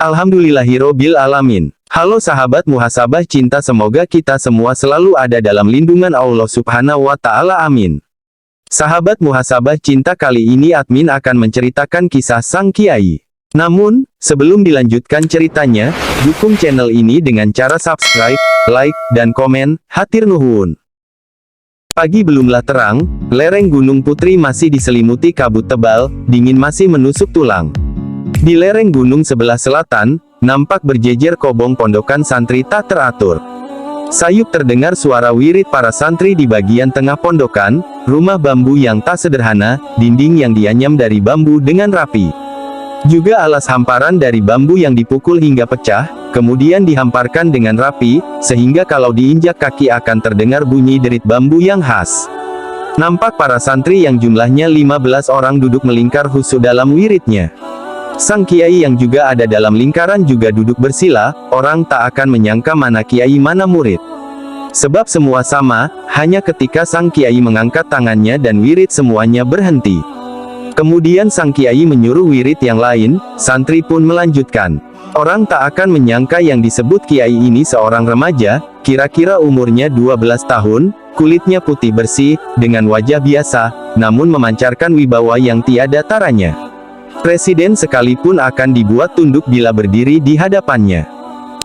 Alhamdulillahirobbil alamin. Halo sahabat muhasabah cinta, semoga kita semua selalu ada dalam lindungan Allah Subhanahu wa Ta'ala, amin. Sahabat muhasabah cinta, kali ini admin akan menceritakan kisah sang kiai. Namun, sebelum dilanjutkan ceritanya, dukung channel ini dengan cara subscribe, like, dan komen, hatur nuhun. Pagi belumlah terang, lereng Gunung Putri masih diselimuti kabut tebal, dingin masih menusuk tulang. Di lereng gunung sebelah selatan, nampak berjejer kobong pondokan santri tak teratur. Sayup terdengar suara wirid para santri di bagian tengah pondokan, rumah bambu yang tak sederhana, dinding yang dianyam dari bambu dengan rapi. Juga alas hamparan dari bambu yang dipukul hingga pecah, kemudian dihamparkan dengan rapi, sehingga kalau diinjak kaki akan terdengar bunyi derit bambu yang khas. Nampak para santri yang jumlahnya 15 orang duduk melingkar khusyuk dalam wiridnya. Sang kiai yang juga ada dalam lingkaran juga duduk bersila, orang tak akan menyangka mana kiai mana murid. Sebab semua sama, hanya ketika sang kiai mengangkat tangannya dan wirid semuanya berhenti. Kemudian sang kiai menyuruh wirid yang lain, santri pun melanjutkan. Orang tak akan menyangka yang disebut kiai ini seorang remaja, kira-kira umurnya 12 tahun, kulitnya putih bersih, dengan wajah biasa, namun memancarkan wibawa yang tiada taranya. Presiden sekalipun akan dibuat tunduk bila berdiri di hadapannya.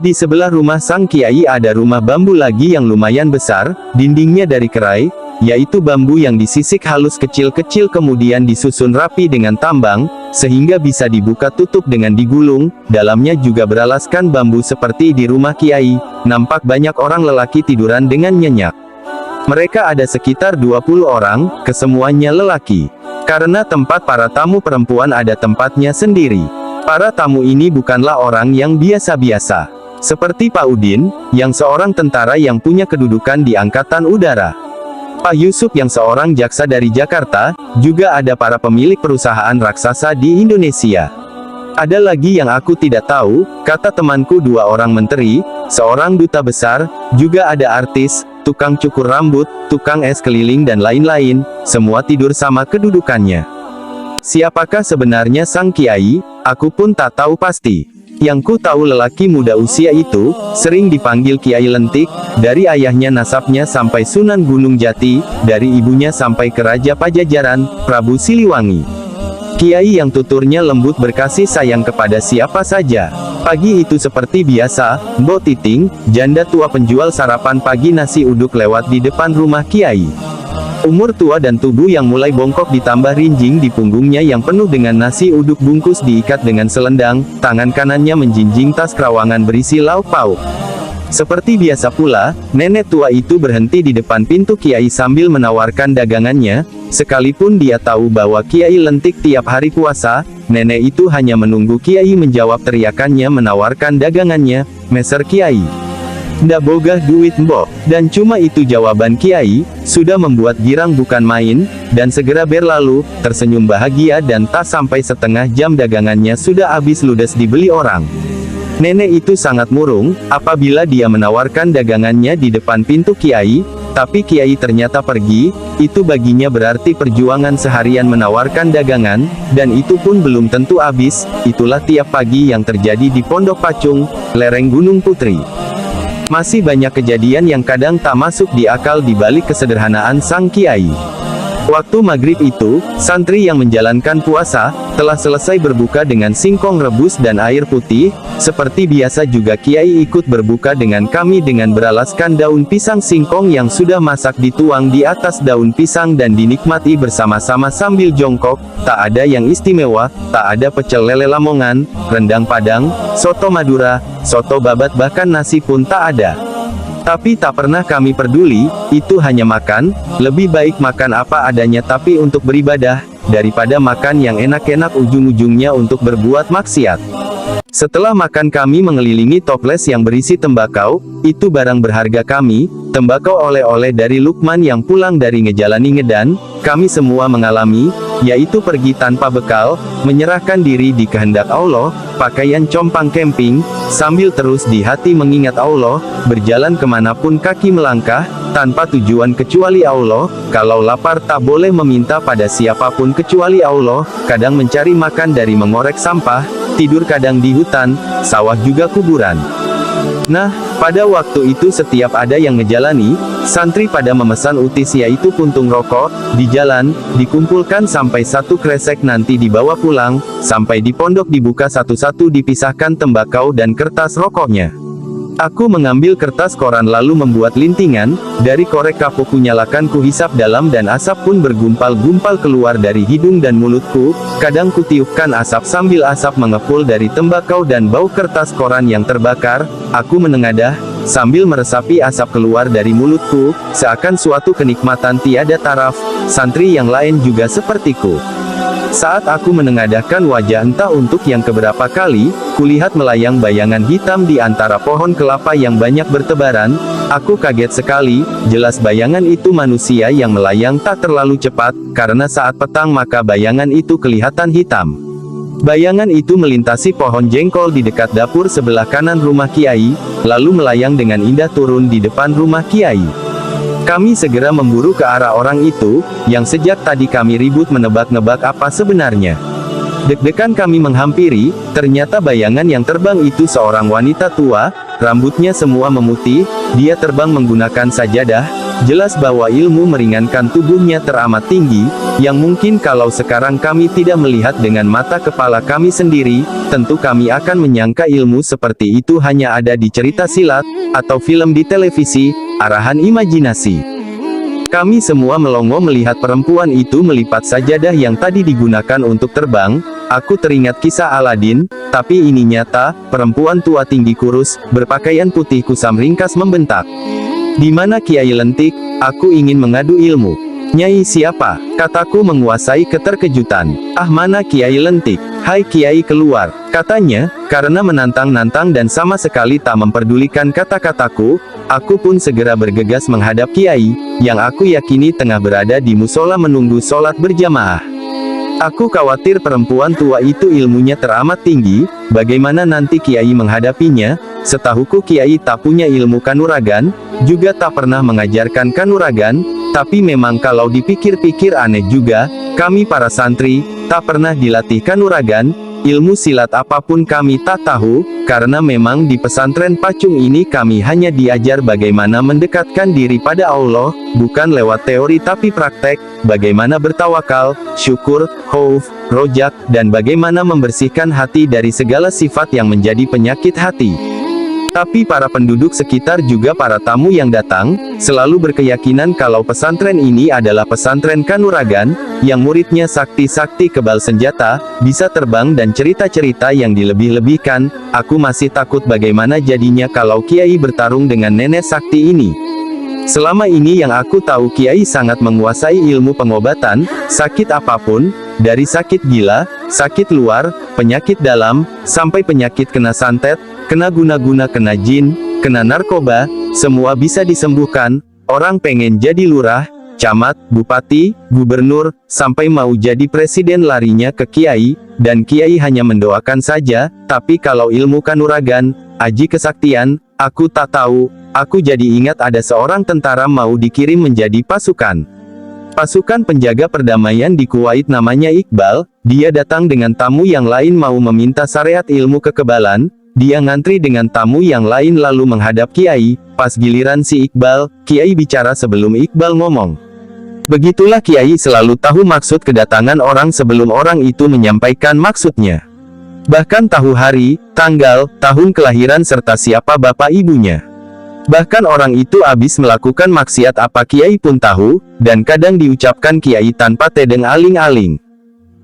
Di sebelah rumah sang kiai ada rumah bambu lagi yang lumayan besar, dindingnya dari kerai, yaitu bambu yang disisik halus kecil-kecil kemudian disusun rapi dengan tambang, sehingga bisa dibuka tutup dengan digulung. Dalamnya juga beralaskan bambu seperti di rumah kiai. Nampak banyak orang lelaki tiduran dengan nyenyak. Mereka ada sekitar 20 orang, kesemuanya lelaki. Karena tempat para tamu perempuan ada tempatnya sendiri. Para tamu ini bukanlah orang yang biasa-biasa. Seperti Pak Udin, yang seorang tentara yang punya kedudukan di Angkatan Udara. Pak Yusuf yang seorang jaksa dari Jakarta, juga ada para pemilik perusahaan raksasa di Indonesia. Ada lagi yang aku tidak tahu, kata temanku, 2 orang menteri, seorang duta besar, juga ada artis, tukang cukur rambut, tukang es keliling dan lain-lain, semua tidur sama kedudukannya. Siapakah sebenarnya sang kiai? Aku pun tak tahu pasti. Yang ku tahu lelaki muda usia itu, sering dipanggil Kiai Lentik, dari ayahnya nasabnya sampai Sunan Gunung Jati, dari ibunya sampai ke Raja Pajajaran, Prabu Siliwangi. Kiai yang tuturnya lembut berkasih sayang kepada siapa saja. Pagi itu seperti biasa, Mbok Titing, janda tua penjual sarapan pagi nasi uduk lewat di depan rumah Kiai. Umur tua dan tubuh yang mulai bongkok ditambah rinjing di punggungnya yang penuh dengan nasi uduk bungkus diikat dengan selendang, tangan kanannya menjinjing tas kerawangan berisi lauk pauk. Seperti biasa pula, nenek tua itu berhenti di depan pintu Kiai sambil menawarkan dagangannya. Sekalipun dia tahu bahwa Kiai Lentik tiap hari puasa, nenek itu hanya menunggu Kiai menjawab teriakannya menawarkan dagangannya, "Meser Kiai, ndak bogah duit mbok." Dan cuma itu jawaban Kiai, sudah membuat girang bukan main, dan segera berlalu, tersenyum bahagia dan tak sampai setengah jam dagangannya sudah habis ludes dibeli orang. Nenek itu sangat murung, apabila dia menawarkan dagangannya di depan pintu Kiai, tapi Kiai ternyata pergi, itu baginya berarti perjuangan seharian menawarkan dagangan, dan itu pun belum tentu habis. Itulah tiap pagi yang terjadi di Pondok Pacung, lereng Gunung Putri. Masih banyak kejadian yang kadang tak masuk di akal di balik kesederhanaan sang kiai. Waktu maghrib itu, santri yang menjalankan puasa, telah selesai berbuka dengan singkong rebus dan air putih. Seperti biasa juga kiai ikut berbuka dengan kami dengan beralaskan daun pisang singkong yang sudah masak dituang di atas daun pisang dan dinikmati bersama-sama sambil jongkok. Tak ada yang istimewa, tak ada pecel lele Lamongan, rendang Padang, soto Madura, soto babat, bahkan nasi pun tak ada. Tapi tak pernah kami peduli, itu hanya makan, lebih baik makan apa adanya tapi untuk beribadah, daripada makan yang enak-enak ujung-ujungnya untuk berbuat maksiat. Setelah makan kami mengelilingi toples yang berisi tembakau, itu barang berharga kami, tembakau oleh-oleh dari Lukman yang pulang dari ngejalani ngedan, kami semua mengalami, yaitu pergi tanpa bekal, menyerahkan diri di kehendak Allah, pakaian compang camping, sambil terus di hati mengingat Allah, berjalan kemanapun kaki melangkah, tanpa tujuan kecuali Allah, kalau lapar tak boleh meminta pada siapapun kecuali Allah, kadang mencari makan dari mengorek sampah, tidur kadang di hutan, sawah juga kuburan. Nah, pada waktu itu setiap ada yang ngejalani, santri pada memesan utis yaitu puntung rokok, di jalan, dikumpulkan sampai satu kresek nanti dibawa pulang, sampai di pondok dibuka satu-satu dipisahkan tembakau dan kertas rokoknya. Aku mengambil kertas koran lalu membuat lintingan, dari korek kapuk kunyalakan kuhisap dalam dan asap pun bergumpal-gumpal keluar dari hidung dan mulutku, kadang kutiupkan asap sambil asap mengepul dari tembakau dan bau kertas koran yang terbakar, aku menengadah, sambil meresapi asap keluar dari mulutku, seakan suatu kenikmatan tiada taraf, santri yang lain juga sepertiku. Saat aku menengadahkan wajah entah untuk yang keberapa kali, kulihat melayang bayangan hitam di antara pohon kelapa yang banyak bertebaran, aku kaget sekali, jelas bayangan itu manusia yang melayang tak terlalu cepat, karena saat petang maka bayangan itu kelihatan hitam. Bayangan itu melintasi pohon jengkol di dekat dapur sebelah kanan rumah Kiai, lalu melayang dengan indah turun di depan rumah Kiai. Kami segera memburu ke arah orang itu, yang sejak tadi kami ribut menebak-nebak apa sebenarnya. Deg-degan kami menghampiri, ternyata bayangan yang terbang itu seorang wanita tua, rambutnya semua memutih, dia terbang menggunakan sajadah, jelas bahwa ilmu meringankan tubuhnya teramat tinggi, yang mungkin kalau sekarang kami tidak melihat dengan mata kepala kami sendiri, tentu kami akan menyangka ilmu seperti itu hanya ada di cerita silat, atau film di televisi, arahan imajinasi. Kami semua melongo melihat perempuan itu melipat sajadah yang tadi digunakan untuk terbang, aku teringat kisah Aladin, tapi ini nyata, perempuan tua tinggi kurus, berpakaian putih kusam ringkas membentak. Di mana Kiai Lentik? Aku ingin mengadu ilmu. Nyai siapa? Kataku menguasai keterkejutan. Ah mana Kiai Lentik? Hai Kiai keluar, katanya, karena menantang-nantang dan sama sekali tak memperdulikan kata-kataku, aku pun segera bergegas menghadap Kiai, yang aku yakini tengah berada di musola menunggu sholat berjamaah. Aku khawatir perempuan tua itu ilmunya teramat tinggi, bagaimana nanti Kiai menghadapinya, setahuku Kiai tak punya ilmu kanuragan, juga tak pernah mengajarkan kanuragan, tapi memang kalau dipikir-pikir aneh juga, kami para santri, tak pernah dilatih kanuragan, ilmu silat apapun kami tak tahu, karena memang di pesantren Pacung ini kami hanya diajar bagaimana mendekatkan diri pada Allah, bukan lewat teori tapi praktek, bagaimana bertawakal, syukur, khauf, rojak, dan bagaimana membersihkan hati dari segala sifat yang menjadi penyakit hati. Tapi para penduduk sekitar juga para tamu yang datang, selalu berkeyakinan kalau pesantren ini adalah pesantren kanuragan, yang muridnya sakti-sakti kebal senjata, bisa terbang dan cerita-cerita yang dilebih-lebihkan, aku masih takut bagaimana jadinya kalau Kiai bertarung dengan nenek sakti ini. Selama ini yang aku tahu Kiai sangat menguasai ilmu pengobatan, sakit apapun, dari sakit gila, sakit luar, penyakit dalam, sampai penyakit kena santet, kena guna-guna kena jin, kena narkoba, semua bisa disembuhkan, orang pengen jadi lurah, camat, bupati, gubernur, sampai mau jadi presiden larinya ke Kiai, dan Kiai hanya mendoakan saja, tapi kalau ilmu kanuragan, aji kesaktian, aku tak tahu, aku jadi ingat ada seorang tentara mau dikirim menjadi pasukan. Pasukan penjaga perdamaian di Kuwait namanya Iqbal, dia datang dengan tamu yang lain mau meminta syariat ilmu kekebalan, dia ngantri dengan tamu yang lain lalu menghadap Kiai, pas giliran si Iqbal, Kiai bicara sebelum Iqbal ngomong. Begitulah Kiai selalu tahu maksud kedatangan orang sebelum orang itu menyampaikan maksudnya. Bahkan tahu hari, tanggal, tahun kelahiran serta siapa bapak ibunya. Bahkan orang itu habis melakukan maksiat apa Kiai pun tahu, dan kadang diucapkan Kiai tanpa tedeng aling-aling.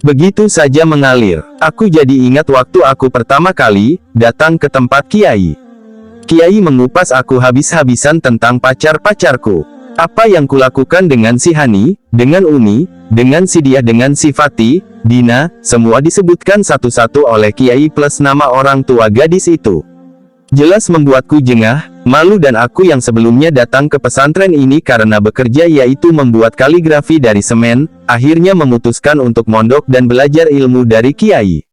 Begitu saja mengalir. Aku jadi ingat waktu aku pertama kali datang ke tempat Kiai. Kiai mengupas aku habis-habisan tentang pacar-pacarku. Apa yang kulakukan dengan si Hani, dengan Uni, dengan si Dia, dengan si Fatih, Dina, semua disebutkan satu-satu oleh Kiai plus nama orang tua gadis itu. Jelas membuatku jengah, malu dan aku yang sebelumnya datang ke pesantren ini karena bekerja yaitu membuat kaligrafi dari semen, akhirnya memutuskan untuk mondok dan belajar ilmu dari Kiai.